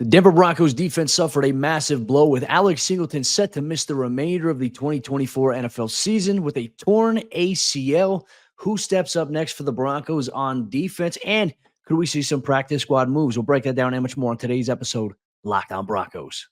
The Denver Broncos defense suffered a massive blow, with Alex Singleton set to miss the remainder of the 2024 NFL season with a torn ACL. Who steps up next for the Broncos on defense? And could we see some practice squad moves? We'll break that down and much more on today's episode, Locked On Broncos.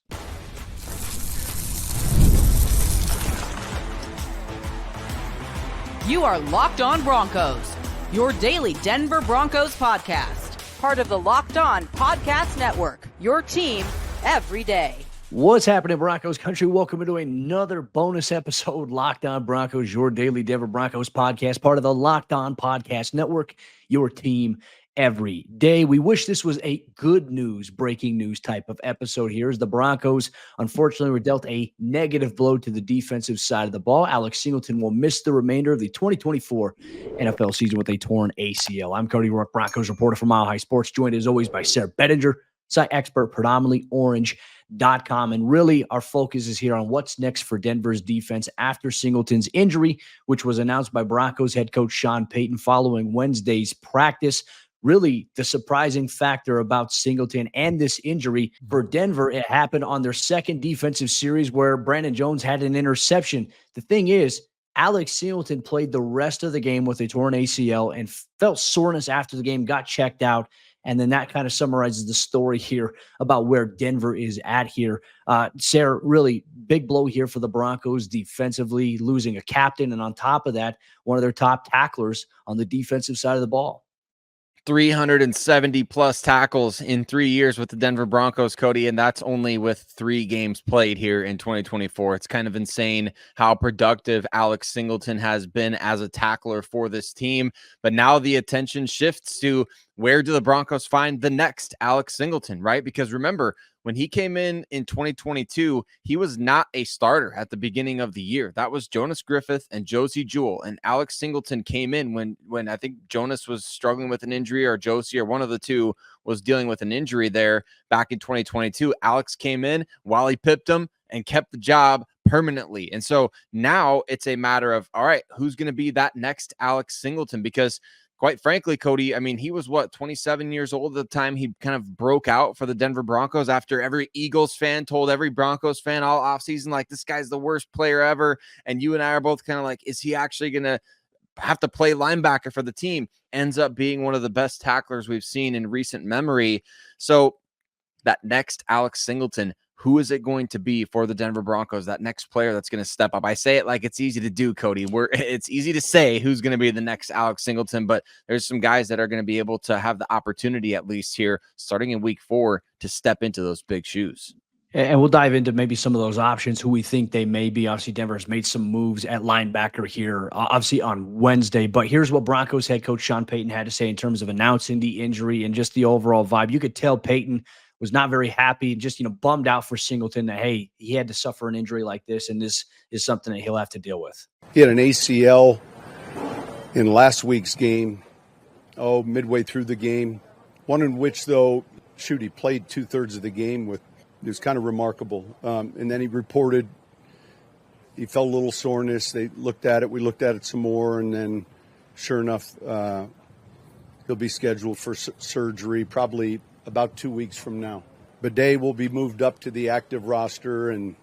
You are Locked On Broncos, your daily Denver Broncos podcast. Part of the Locked On Podcast Network, your team every day. What's happening, Broncos Country? Welcome to another bonus episode, Locked On Broncos, your daily Denver Broncos podcast, part of the Locked On Podcast Network, your team every day. We wish this was a good news, breaking news type of episode here, as the Broncos, unfortunately, were dealt a negative blow to the defensive side of the ball. Alex Singleton will miss the remainder of the 2024 NFL season with a torn ACL. I'm Cody Roark, Broncos reporter for Mile High Sports, joined as always by Sayre Bedinger, site expert, predominantly orange.com. And really, our focus is here on what's next for Denver's defense after Singleton's injury, which was announced by Broncos head coach Sean Payton following Wednesday's practice. Really, the surprising factor about Singleton and this injury for Denver, it happened on their second defensive series where Brandon Jones had an interception. The thing is, Alex Singleton played the rest of the game with a torn ACL and felt soreness after the game, got checked out. And then that kind of summarizes the story here about where Denver is at here. Sayre, really big blow here for the Broncos defensively, losing a captain. And on top of that, one of their top tacklers on the defensive side of the ball. 370 plus tackles in 3 years with the Denver Broncos, Cody, and that's only with 3 games played here in 2024. It's kind of insane how productive Alex Singleton has been as a tackler for this team. But now the attention shifts to, where do the Broncos find the next Alex Singleton, right? Because remember, when he came in 2022, he was not a starter at the beginning of the year. That was Jonas Griffith and Josie Jewell. And Alex Singleton came in when I think Jonas was struggling with an injury, or Josie, or one of the two was dealing with an injury there back in 2022. Alex came in while he pipped him and kept the job permanently. And so now it's a matter of, all right, who's going to be that next Alex Singleton? Because quite frankly, Cody, I mean, he was 27 years old at the time he kind of broke out for the Denver Broncos, after every Eagles fan told every Broncos fan all offseason, like, this guy's the worst player ever. And you and I are both kind of like, is he actually going to have to play linebacker for the team? Ends up being one of the best tacklers we've seen in recent memory. So that next Alex Singleton, who is it going to be for the Denver Broncos? That next player that's going to step up. I say it like it's easy to do, Cody. It's easy to say who's going to be the next Alex Singleton, but there's some guys that are going to be able to have the opportunity, at least here, starting in week 4, to step into those big shoes. And we'll dive into maybe some of those options, who we think they may be. Obviously, Denver has made some moves at linebacker here, obviously on Wednesday. But here's what Broncos head coach Sean Payton had to say in terms of announcing the injury and just the overall vibe. You could tell Payton was not very happy, just, bummed out for Singleton that, hey, he had to suffer an injury like this, and this is something that he'll have to deal with. He had an ACL in last week's game, midway through the game, one in which, though, he played 2/3 of the game with. It was kind of remarkable. And then he reported he felt a little soreness. They looked at it. We looked at it some more, and then sure enough, he'll be scheduled for surgery probably about 2 weeks from now. Badie will be moved up to the active roster, and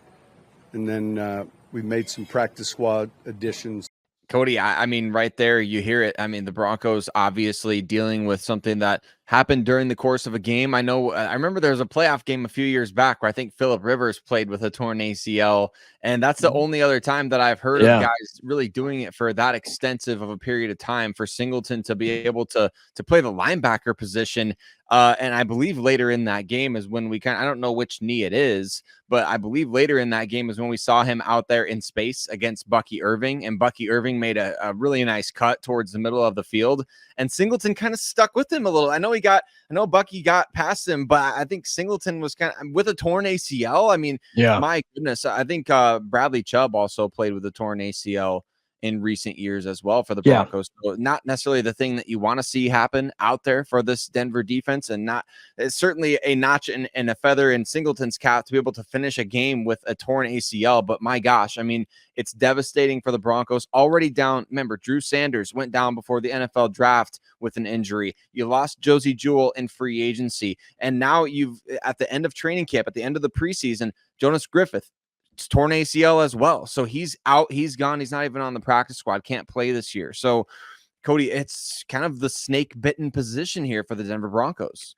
then we've made some practice squad additions. Cody, I mean, right there, you hear it. I mean, the Broncos obviously dealing with something that happened during the course of a game. I remember there was a playoff game a few years back where I think Phillip Rivers played with a torn ACL, and that's the only other time that I've heard of guys really doing it for that extensive of a period of time. For Singleton to be able to play the linebacker position, and I believe later in that game is when I don't know which knee it is, but I believe later in that game is when we saw him out there in space against Bucky Irving, and Bucky Irving made a really nice cut towards the middle of the field, and Singleton kind of stuck with him a little. I know Bucky got past him, but I think Singleton was kind of with a torn ACL. I mean, my goodness, I think Bradley Chubb also played with a torn ACL in recent years as well for the Yeah. Broncos. So not necessarily the thing that you want to see happen out there for this Denver defense, and it's certainly a notch and a feather in Singleton's cap to be able to finish a game with a torn ACL. But my gosh, I mean, it's devastating for the Broncos. Already down. Remember, Drew Sanders went down before the NFL draft with an injury. You lost Josie Jewell in free agency. And now you've, at the end of training camp, at the end of the preseason, Jonas Griffith, it's torn ACL as well. So he's out. He's gone. He's not even on the practice squad. Can't play this year. So, Cody, it's kind of the snake-bitten position here for the Denver Broncos.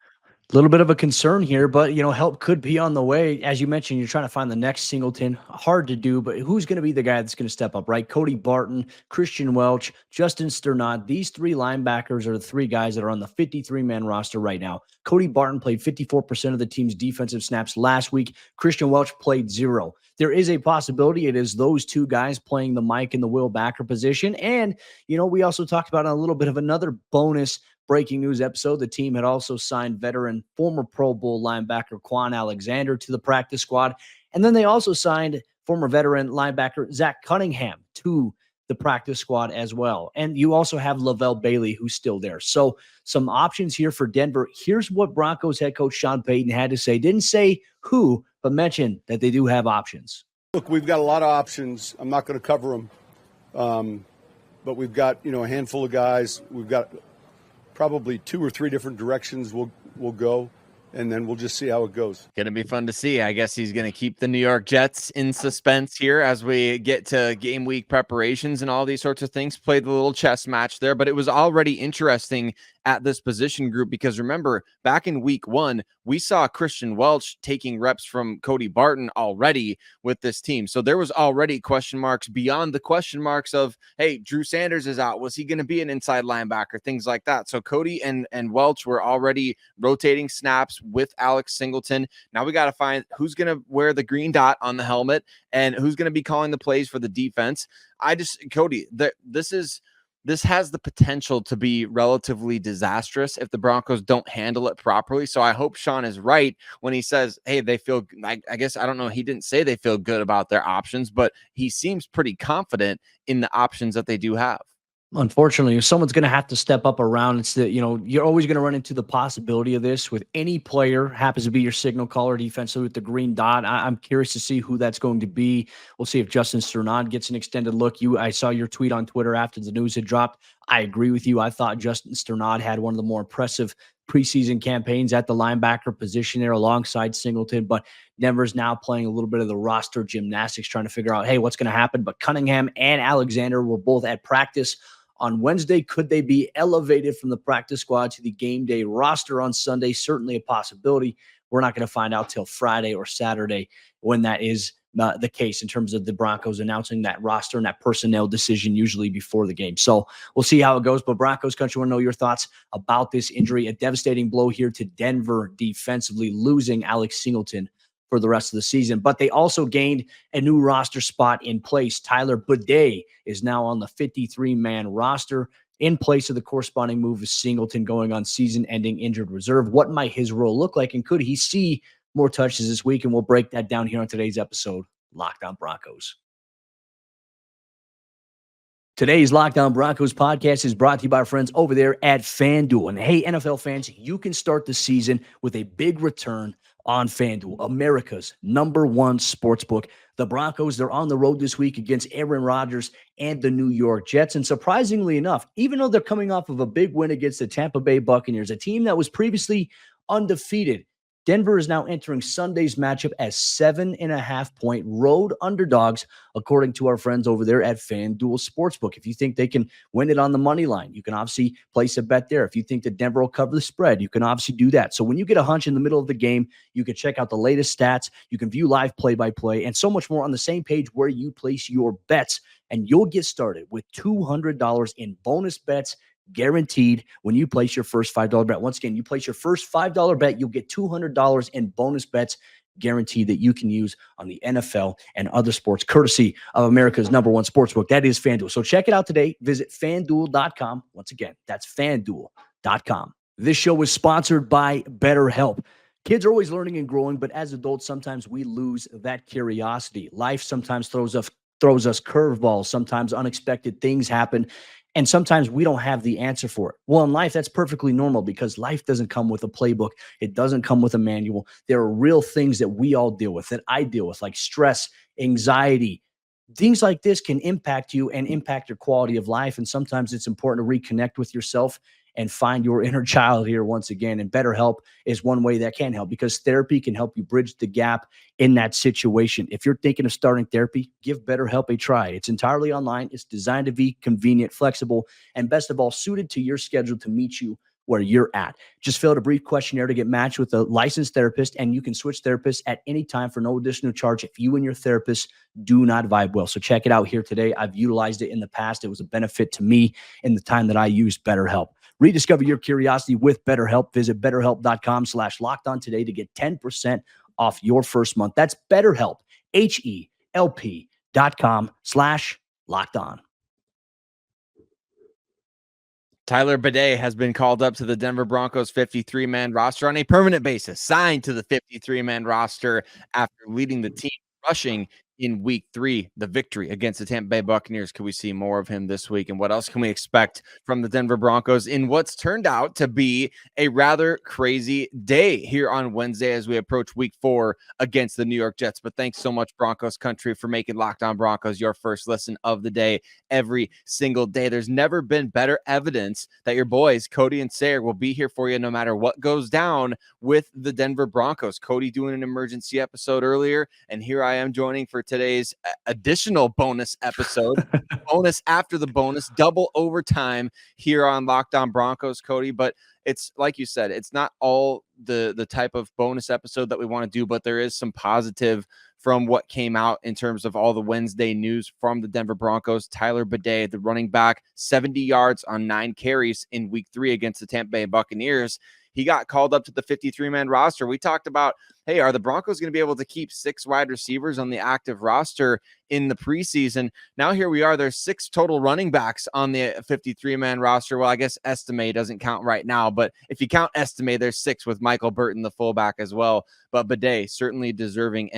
A little bit of a concern here, but, help could be on the way. As you mentioned, you're trying to find the next Singleton. Hard to do, but who's going to be the guy that's going to step up, right? Cody Barton, Kristian Welch, Justin Strnad. These three linebackers are the three guys that are on the 53-man roster right now. Cody Barton played 54% of the team's defensive snaps last week. Kristian Welch played 0. There is a possibility it is those two guys playing the Mike and the Will backer position. And, we also talked about a little bit of another bonus breaking news episode. The team had also signed veteran former Pro Bowl linebacker Kwon Alexander to the practice squad. And then they also signed former veteran linebacker Zach Cunningham to the practice squad as well. And you also have Levelle Bailey, who's still there. So some options here for Denver. Here's what Broncos head coach Sean Payton had to say. Didn't say who, but mentioned that they do have options. Look, we've got a lot of options. I'm not going to cover them. But we've got, a handful of guys. We've got probably 2 or 3 different directions we'll go, and then we'll just see how it goes. Going to be fun to see. I guess he's going to keep the New York Jets in suspense here as we get to game week preparations and all these sorts of things. Played the little chess match there, but it was already interesting at this position group because remember, back in week 1, we saw Kristian Welch taking reps from Cody Barton already with this team. So there was already question marks beyond the question marks of, hey, Drew Sanders is out. Was he going to be an inside linebacker? Things like that. So Cody and Welch were already rotating snaps with Alex Singleton. Now we got to find who's going to wear the green dot on the helmet and who's going to be calling the plays for the defense. Cody, this has the potential to be relatively disastrous if the Broncos don't handle it properly. So I hope Sean is right when he says, hey, they feel, I guess, I don't know. He didn't say they feel good about their options, but he seems pretty confident in the options that they do have. Unfortunately, someone's going to have to step up around. It's that, you're always going to run into the possibility of this with any player, happens to be your signal caller defensively with the green dot. I'm curious to see who that's going to be. We'll see if Justin Strnad gets an extended look. I saw your tweet on Twitter after the news had dropped. I agree with you. I thought Justin Strnad had one of the more impressive preseason campaigns at the linebacker position there alongside Singleton, but Denver's now playing a little bit of the roster gymnastics, trying to figure out, hey, what's going to happen? But Cunningham and Alexander were both at practice on Wednesday. Could they be elevated from the practice squad to the game day roster on Sunday? Certainly a possibility. We're not going to find out till Friday or Saturday when that is the case in terms of the Broncos announcing that roster and that personnel decision usually before the game. So we'll see how it goes. But Broncos country, want to know your thoughts about this injury. A devastating blow here to Denver defensively, losing Alex Singleton for the rest of the season. But they also gained a new roster spot in place. Sayre Bedinger is now on the 53-man roster in place of the corresponding move of Singleton going on season-ending injured reserve. What might his role look like, and could he see more touches this week? And we'll break that down here on today's episode, Locked On Broncos. Today's Locked On Broncos podcast is brought to you by our friends over there at FanDuel. And hey, NFL fans, you can start the season with a big return on FanDuel, America's #1 sportsbook. The Broncos, they're on the road this week against Aaron Rodgers and the New York Jets. And surprisingly enough, even though they're coming off of a big win against the Tampa Bay Buccaneers, a team that was previously undefeated, Denver is now entering Sunday's matchup as 7.5-point road underdogs, according to our friends over there at FanDuel Sportsbook. If you think they can win it on the money line, you can obviously place a bet there. If you think that Denver will cover the spread, you can obviously do that. So when you get a hunch in the middle of the game, you can check out the latest stats. You can view live play-by-play and so much more on the same page where you place your bets. And you'll get started with $200 in bonus bets guaranteed when you place your first $5 bet. Once again, you place your first $5 bet, you'll get $200 in bonus bets guaranteed that you can use on the NFL and other sports, courtesy of America's #1 sportsbook. That is FanDuel. So check it out today. Visit FanDuel.com. Once again, that's FanDuel.com. This show is sponsored by BetterHelp. Kids are always learning and growing, but as adults, sometimes we lose that curiosity. Life sometimes throws us throws us curveballs. Sometimes unexpected things happen. And sometimes we don't have the answer for it. Well, in life, that's perfectly normal because life doesn't come with a playbook. It doesn't come with a manual. There are real things that we all deal with, that I deal with, like stress, anxiety. Things like this can impact you and impact your quality of life. And sometimes it's important to reconnect with yourself and find your inner child here once again. And BetterHelp is one way that can help, because therapy can help you bridge the gap in that situation. If you're thinking of starting therapy, give BetterHelp a try. It's entirely online. It's designed to be convenient, flexible, and best of all, suited to your schedule to meet you where you're at. Just fill out a brief questionnaire to get matched with a licensed therapist, and you can switch therapists at any time for no additional charge if you and your therapist do not vibe well. So check it out here today. I've utilized it in the past. It was a benefit to me in the time that I used BetterHelp. Rediscover your curiosity with BetterHelp. Visit BetterHelp.com/lockedon today to get 10% off your first month. That's BetterHelp, HELP.com/lockedon. Sayre Bedinger has been called up to the Denver Broncos 53-man roster on a permanent basis, signed to the 53-man roster after leading the team rushing in week 3, the victory against the Tampa Bay Buccaneers. Could we see more of him this week? And what else can we expect from the Denver Broncos in what's turned out to be a rather crazy day here on Wednesday as we approach week 4 against the New York Jets? But thanks so much, Broncos Country, for making Locked On Broncos your first listen of the day every single day. There's never been better evidence that your boys, Cody and Sayre, will be here for you no matter what goes down with the Denver Broncos. Cody doing an emergency episode earlier, and here I am joining for today's additional bonus episode, bonus after the bonus, double overtime here on Locked On Broncos, Cody. But it's like you said, it's not all the type of bonus episode that we want to do, but there is some positive from what came out in terms of all the Wednesday news from the Denver Broncos. Sayre Bedinger, the running back, 70 yards on 9 carries in week 3 against the Tampa Bay Buccaneers. He got called up to the 53-man roster. We talked about, hey, are the Broncos going to be able to keep 6 wide receivers on the active roster in the preseason? Now here we are. There's 6 total running backs on the 53-man roster. Well, I guess Estime doesn't count right now, but if you count Estime, there's 6 with Michael Burton, the fullback, as well. But Badie certainly deserving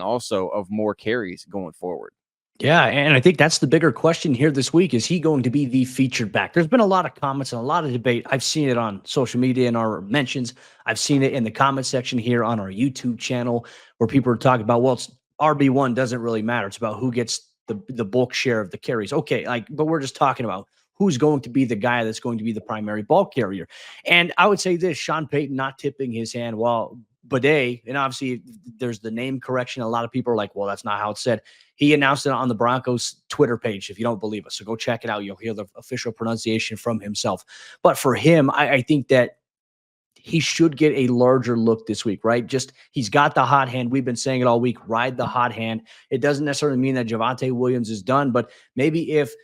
also of more carries going forward. Yeah, and I think that's the bigger question here this week. Is he going to be the featured back? There's been a lot of comments and a lot of debate. I've seen it on social media in our mentions. I've seen it in the comment section here on our YouTube channel where people are talking about, well, it's RB1 doesn't really matter. It's about who gets the bulk share of the carries. Okay, but we're just talking about who's going to be the guy that's going to be the primary ball carrier. And I would say this, Sean Payton not tipping his hand while Badie, and obviously there's the name correction. A lot of people are like, well, that's not how it's said. He announced it on the Broncos Twitter page, if you don't believe us. So go check it out. You'll hear the official pronunciation from himself. But for him, I think that he should get a larger look this week, right? Just he's got the hot hand. We've been saying it all week. Ride the hot hand. It doesn't necessarily mean that Javonte Williams is done, but maybe if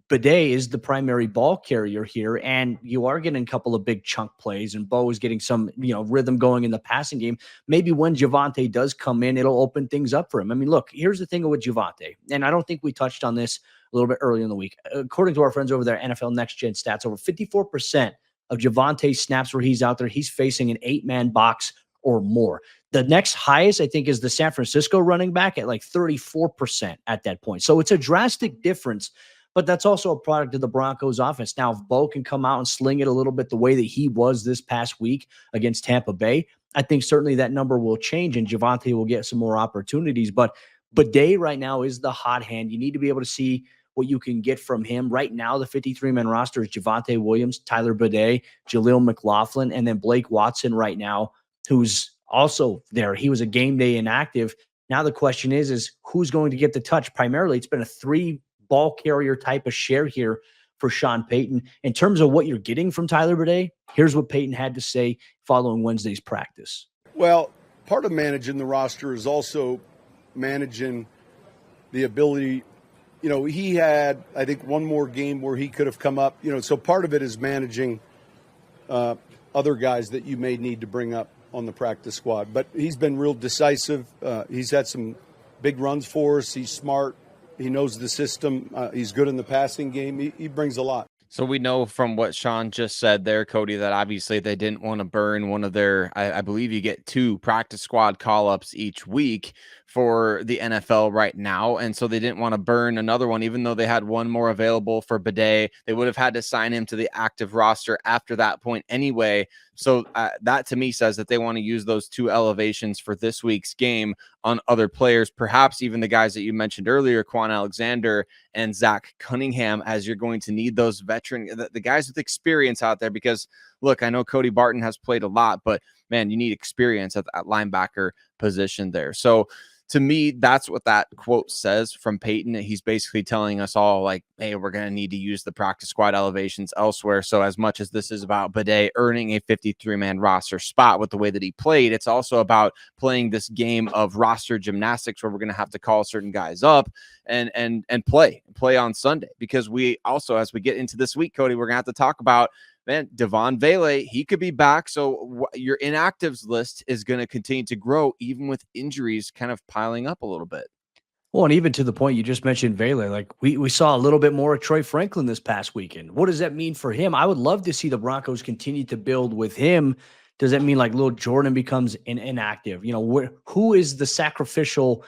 Badie is the primary ball carrier here, and you are getting a couple of big chunk plays, and Bo is getting some, rhythm going in the passing game. Maybe when Javonte does come in, it'll open things up for him. I mean, look, here's the thing with Javonte, and I don't think we touched on this a little bit earlier in the week. According to our friends over there, NFL Next Gen Stats, over 54% of Javonte's snaps where he's out there, he's facing an 8-man box or more. The next highest, I think, is the San Francisco running back at like 34% at that point. So it's a drastic difference. But that's also a product of the Broncos offense. Now, if Bo can come out and sling it a little bit the way that he was this past week against Tampa Bay, I think certainly that number will change and Javonte will get some more opportunities. But Badie right now is the hot hand. You need to be able to see what you can get from him. Right now, the 53-man roster is Javonte Williams, Sayre Bedinger, Jaleel McLaughlin, and then Blake Watson right now, who's also there. He was a game day inactive. Now the question is who's going to get the touch? Primarily, it's been a 3 ball carrier type of share here for Sean Payton. In terms of what you're getting from Sayre Bedinger, here's what Payton had to say following Wednesday's practice. Well, part of managing the roster is also managing the ability. He had, I think, one more game where he could have come up. So part of it is managing other guys that you may need to bring up on the practice squad. But he's been real decisive. He's had some big runs for us. He's smart. He knows the system. He's good in the passing game. He brings a lot. So we know from what Sean just said there, Cody, that obviously they didn't want to burn one of their, I believe you get 2 practice squad call-ups each week for the NFL right now. And so they didn't want to burn another one, even though they had one more available for Badie. They would have had to sign him to the active roster after that point anyway. So that to me says that they want to use those 2 elevations for this week's game on other players, perhaps even the guys that you mentioned earlier, Kwon Alexander and Zach Cunningham, as you're going to need those veteran, the guys with experience out there. Because look, I know Cody Barton has played a lot, but man, you need experience at linebacker position there. So to me, that's what that quote says from Payton. He's basically telling us all, like, hey, we're going to need to use the practice squad elevations elsewhere. So as much as this is about Badie earning a 53-man roster spot with the way that he played, it's also about playing this game of roster gymnastics where we're going to have to call certain guys up and play on Sunday. Because we also, as we get into this week, Cody, we're going to have to talk about, man, Levelle Bailey, he could be back. So your inactives list is going to continue to grow, even with injuries kind of piling up a little bit. Well, and even to the point you just mentioned, Bailey, like we saw a little bit more of Troy Franklin this past weekend. What does that mean for him? I would love to see the Broncos continue to build with him. Does that mean like little Jordan becomes an inactive? You know, who is the sacrificial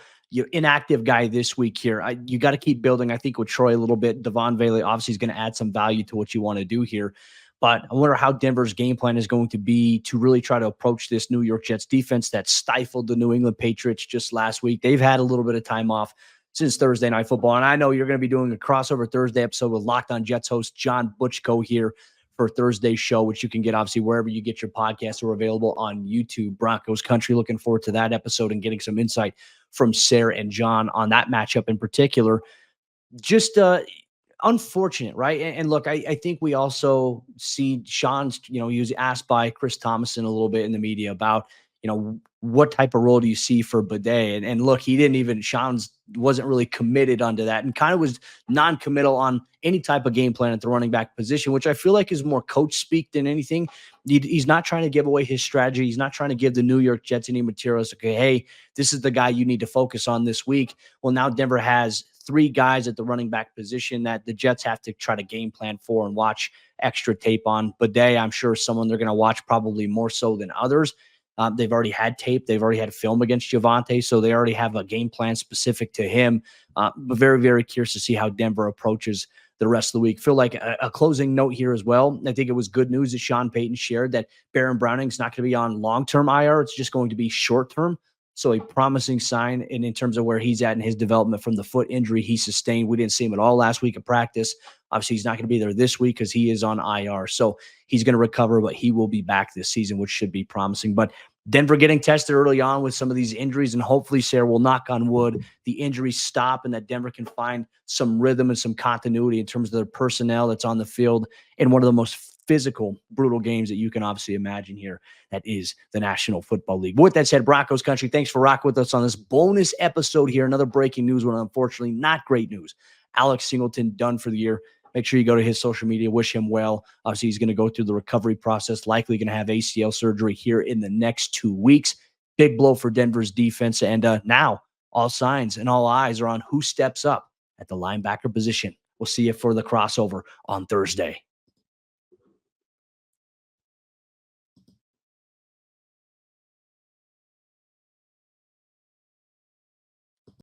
inactive guy this week here? You got to keep building, I think, with Troy a little bit. Levelle Bailey obviously is going to add some value to what you want to do here. But I wonder how Denver's game plan is going to be to really try to approach this New York Jets defense that stifled the New England Patriots just last week. They've had a little bit of time off since Thursday Night Football. And I know you're going to be doing a crossover Thursday episode with Locked On Jets host John Butchko here for Thursday's show, which you can get obviously wherever you get your podcasts, or available on YouTube. Broncos Country. Looking forward to that episode and getting some insight from Sayre and John on that matchup in particular. Just unfortunate, right? And look, I think we also see Sean's, he was asked by Chris Thomason a little bit in the media about, what type of role do you see for Badie? And look, Sean's wasn't really committed onto that, and kind of was non-committal on any type of game plan at the running back position, which I feel like is more coach speak than anything. He's not trying to give away his strategy. He's not trying to give the New York Jets any materials. Okay, hey, this is the guy you need to focus on this week. Well, now Denver has 3 guys at the running back position that the Jets have to try to game plan for and watch extra tape on. Badie, I'm sure, someone they're going to watch probably more so than others. They've already had tape. They've already had film against Javonte, so they already have a game plan specific to him. But very, very curious to see how Denver approaches the rest of the week. Feel like a closing note here as well. I think it was good news that Sean Payton shared that Baron Browning's not going to be on long-term IR. It's just going to be short-term. So a promising sign in terms of where he's at in his development from the foot injury he sustained. We didn't see him at all last week at practice. Obviously, he's not going to be there this week because he is on IR. So he's going to recover, but he will be back this season, which should be promising. But Denver getting tested early on with some of these injuries, and hopefully, Sayre will, knock on wood, the injuries stop and that Denver can find some rhythm and some continuity in terms of their personnel that's on the field in one of the most physical, brutal games that you can obviously imagine here. That is the National Football League. But with that said, Broncos Country, thanks for rocking with us on this bonus episode here. Another breaking news one, unfortunately, not great news. Alex Singleton done for the year. Make sure you go to his social media, wish him well. Obviously, he's going to go through the recovery process, likely going to have ACL surgery here in the next 2 weeks. Big blow for Denver's defense. And now all signs and all eyes are on who steps up at the linebacker position. We'll see you for the crossover on Thursday.